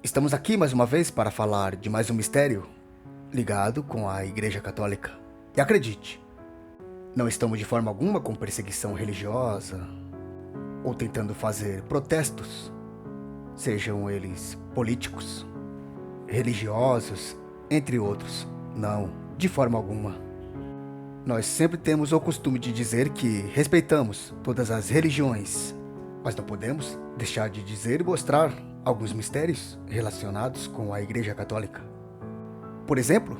Estamos aqui mais uma vez para falar de mais um mistério ligado com a Igreja Católica. E acredite, não estamos de forma alguma com perseguição religiosa ou tentando fazer protestos, sejam eles políticos, religiosos, entre outros. Não, de forma alguma. Nós sempre temos o costume de dizer que respeitamos todas as religiões, mas não podemos deixar de dizer e mostrar alguns mistérios relacionados com a Igreja Católica. Por exemplo,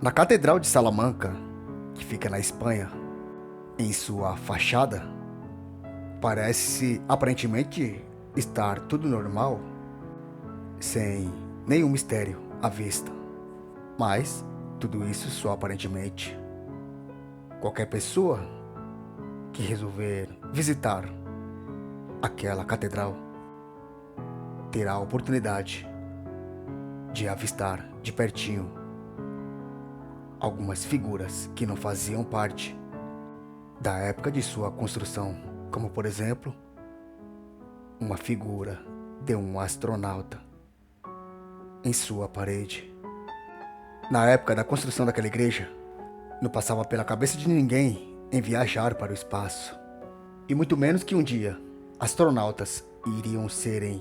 na Catedral de Salamanca, que fica na Espanha, em sua fachada, parece aparentemente estar tudo normal, sem nenhum mistério à vista. Mas tudo isso só aparentemente. Qualquer pessoa que resolver visitar aquela catedral terá a oportunidade de avistar de pertinho algumas figuras que não faziam parte da época de sua construção, como por exemplo, uma figura de um astronauta em sua parede. Na época da construção daquela igreja, não passava pela cabeça de ninguém em viajar para o espaço, e muito menos que um dia astronautas iriam serem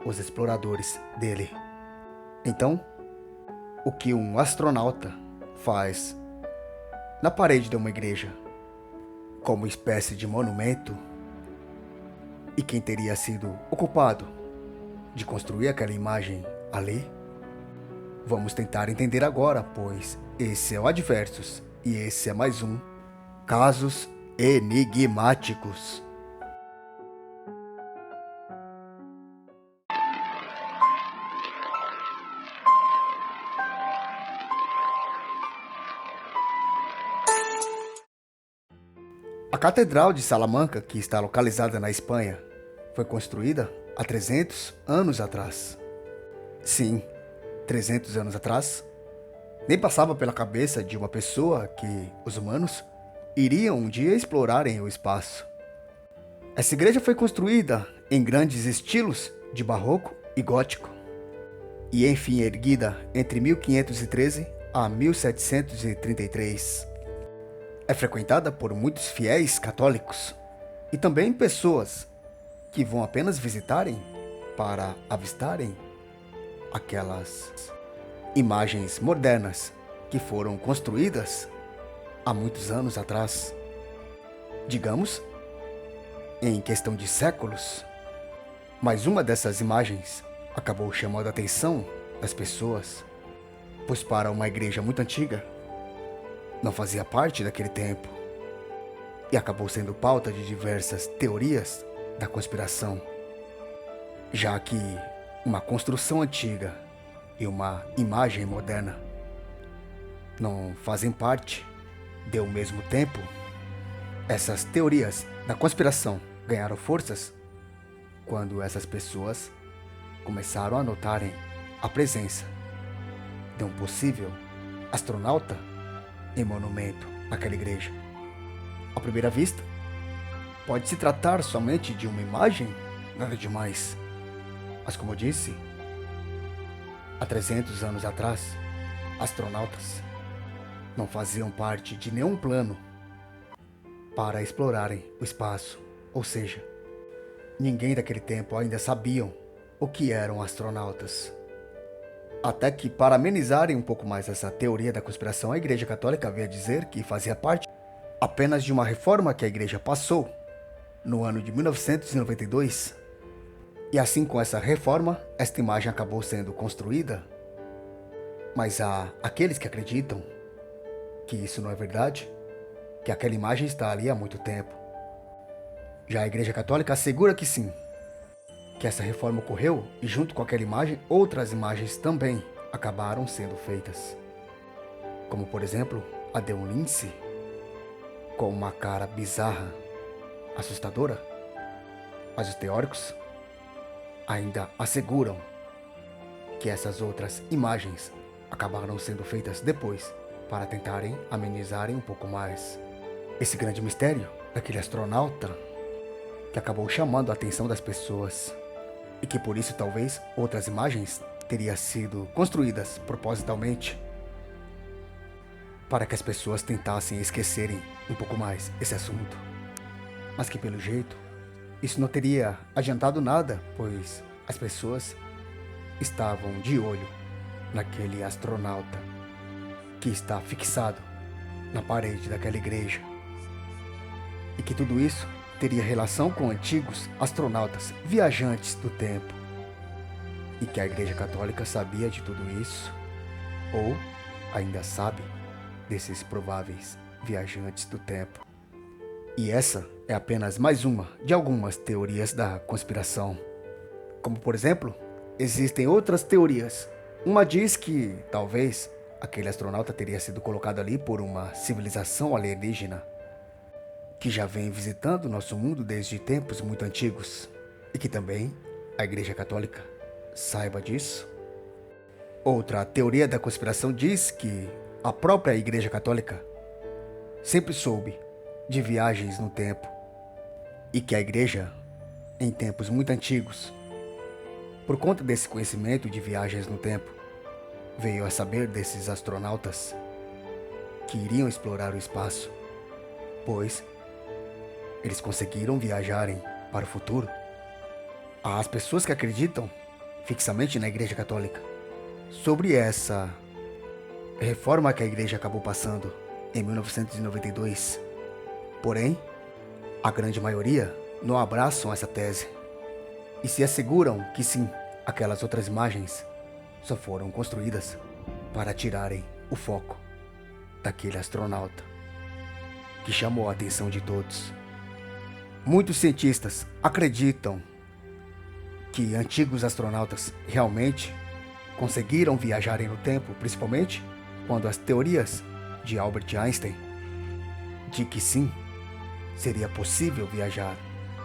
os exploradores dele. Então, o que um astronauta faz na parede de uma igreja como espécie de monumento, e quem teria sido ocupado de construir aquela imagem ali? Vamos tentar entender agora, pois esse é o Adversos e esse é mais um Casos Enigmáticos. A Catedral de Salamanca, que está localizada na Espanha, foi construída há 300 anos atrás. Sim, 300 anos atrás, nem passava pela cabeça de uma pessoa que os humanos iriam um dia explorarem o espaço. Essa igreja foi construída em grandes estilos de barroco e gótico, e enfim erguida entre 1513 a 1733. É frequentada por muitos fiéis católicos e também pessoas que vão apenas visitarem para avistarem aquelas imagens modernas que foram construídas há muitos anos atrás. Digamos, em questão de séculos. Mas uma dessas imagens acabou chamando a atenção das pessoas, pois para uma igreja muito antiga, não fazia parte daquele tempo, e acabou sendo pauta de diversas teorias da conspiração, já que uma construção antiga e uma imagem moderna não fazem parte de um mesmo tempo. Essas teorias da conspiração ganharam forças quando essas pessoas começaram a notarem a presença de um possível astronauta em monumento naquela igreja. À primeira vista, pode se tratar somente de uma imagem, nada demais. Mas como eu disse, há 300 anos atrás, astronautas não faziam parte de nenhum plano para explorarem o espaço, ou seja, ninguém daquele tempo ainda sabiam o que eram astronautas. Até que, para amenizarem um pouco mais essa teoria da conspiração, a Igreja Católica veio a dizer que fazia parte apenas de uma reforma que a Igreja passou no ano de 1992. E assim, com essa reforma, esta imagem acabou sendo construída. Mas há aqueles que acreditam que isso não é verdade, que aquela imagem está ali há muito tempo. Já a Igreja Católica assegura que sim, que essa reforma ocorreu e junto com aquela imagem, outras imagens também acabaram sendo feitas. Como por exemplo, a de um lince com uma cara bizarra, assustadora. Mas os teóricos ainda asseguram que essas outras imagens acabaram sendo feitas depois para tentarem amenizarem um pouco mais esse grande mistério daquele astronauta que acabou chamando a atenção das pessoas, e que por isso talvez outras imagens teria sido construídas propositalmente para que as pessoas tentassem esquecerem um pouco mais esse assunto. Mas que, pelo jeito, isso não teria adiantado nada, pois as pessoas estavam de olho naquele astronauta que está fixado na parede daquela igreja. E que tudo isso teria relação com antigos astronautas viajantes do tempo. E que a Igreja Católica sabia de tudo isso, ou ainda sabe desses prováveis viajantes do tempo. E essa é apenas mais uma de algumas teorias da conspiração. Como, por exemplo, existem outras teorias. Uma diz que, talvez, aquele astronauta teria sido colocado ali por uma civilização alienígena que já vem visitando nosso mundo desde tempos muito antigos, e que também a Igreja Católica saiba disso. Outra teoria da conspiração diz que a própria Igreja Católica sempre soube de viagens no tempo, e que a Igreja, em tempos muito antigos, por conta desse conhecimento de viagens no tempo, veio a saber desses astronautas que iriam explorar o espaço, pois eles conseguiram viajarem para o futuro. As pessoas que acreditam fixamente na Igreja Católica sobre essa reforma que a Igreja acabou passando em 1992, porém, a grande maioria não abraçam essa tese e se asseguram que sim, aquelas outras imagens só foram construídas para tirarem o foco daquele astronauta que chamou a atenção de todos. Muitos cientistas acreditam que antigos astronautas realmente conseguiram viajarem no tempo, principalmente quando as teorias de Albert Einstein de que sim, seria possível viajar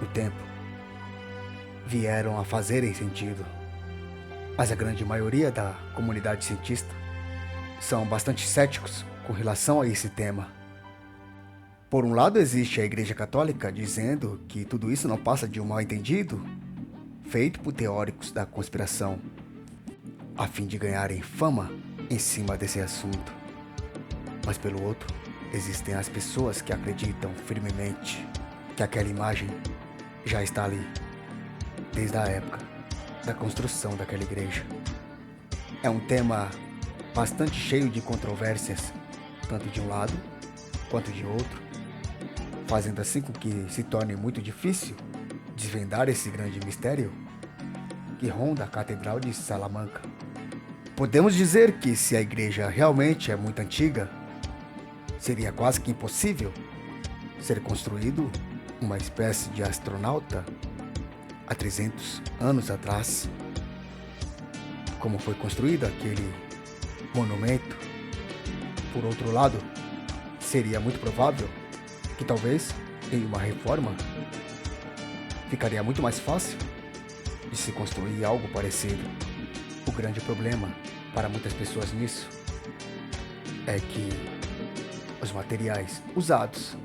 no tempo, vieram a fazerem sentido. Mas a grande maioria da comunidade cientista são bastante céticos com relação a esse tema. Por um lado, existe a Igreja Católica dizendo que tudo isso não passa de um mal-entendido feito por teóricos da conspiração, a fim de ganharem fama em cima desse assunto. Mas pelo outro, existem as pessoas que acreditam firmemente que aquela imagem já está ali, desde a época da construção daquela igreja. É um tema bastante cheio de controvérsias, tanto de um lado quanto de outro, fazendo assim com que se torne muito difícil desvendar esse grande mistério que ronda a Catedral de Salamanca. Podemos dizer que se a igreja realmente é muito antiga, seria quase que impossível ser construído uma espécie de astronauta há 300 anos atrás, como foi construído aquele monumento. Por outro lado, seria muito provável que talvez em uma reforma ficaria muito mais fácil de se construir algo parecido. O grande problema para muitas pessoas nisso é que os materiais usados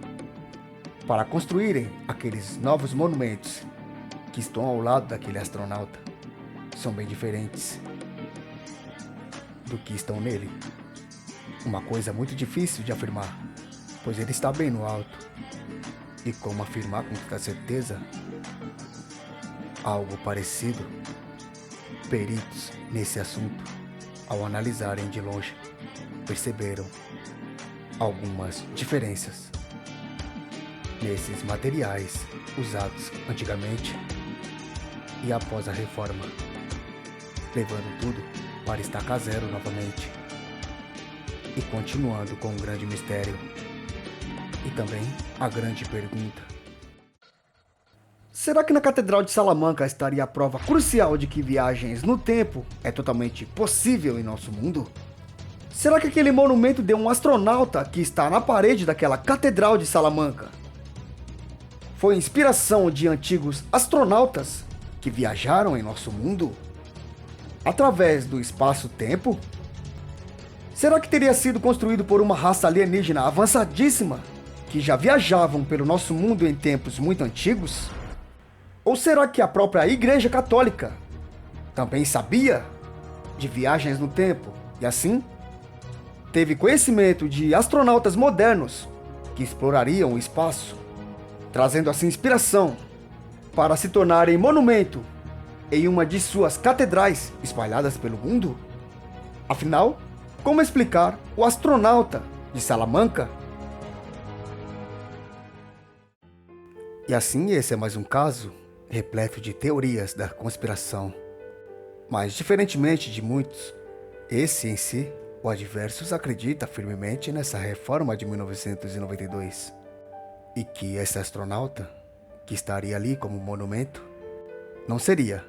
para construírem aqueles novos monumentos que estão ao lado daquele astronauta são bem diferentes do que estão nele. Uma coisa muito difícil de afirmar, pois ele está bem no alto. E como afirmar com toda certeza algo parecido? Peritos nesse assunto, ao analisarem de longe, perceberam algumas diferenças nesses materiais usados antigamente e após a reforma, levando tudo para estaca zero novamente e continuando com um grande mistério. E também a grande pergunta: será que na Catedral de Salamanca estaria a prova crucial de que viagens no tempo é totalmente possível em nosso mundo? Será que aquele monumento de um astronauta que está na parede daquela Catedral de Salamanca foi inspiração de antigos astronautas que viajaram em nosso mundo através do espaço-tempo? Será que teria sido construído por uma raça alienígena avançadíssima que já viajavam pelo nosso mundo em tempos muito antigos? Ou será que a própria Igreja Católica também sabia de viagens no tempo e assim teve conhecimento de astronautas modernos que explorariam o espaço, trazendo assim inspiração para se tornarem monumento em uma de suas catedrais espalhadas pelo mundo? Afinal, como explicar o astronauta de Salamanca? E assim, esse é mais um caso repleto de teorias da conspiração. Mas, diferentemente de muitos, esse em si, o Adversus acredita firmemente nessa reforma de 1992 e que esse astronauta, que estaria ali como monumento, não seria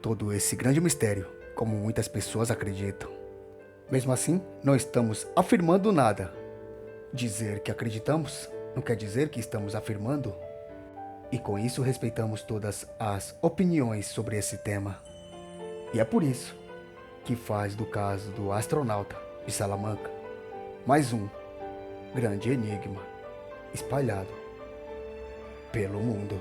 todo esse grande mistério, como muitas pessoas acreditam. Mesmo assim, não estamos afirmando nada. Dizer que acreditamos não quer dizer que estamos afirmando. E com isso respeitamos todas as opiniões sobre esse tema. E é por isso que faz do caso do astronauta de Salamanca mais um grande enigma espalhado pelo mundo.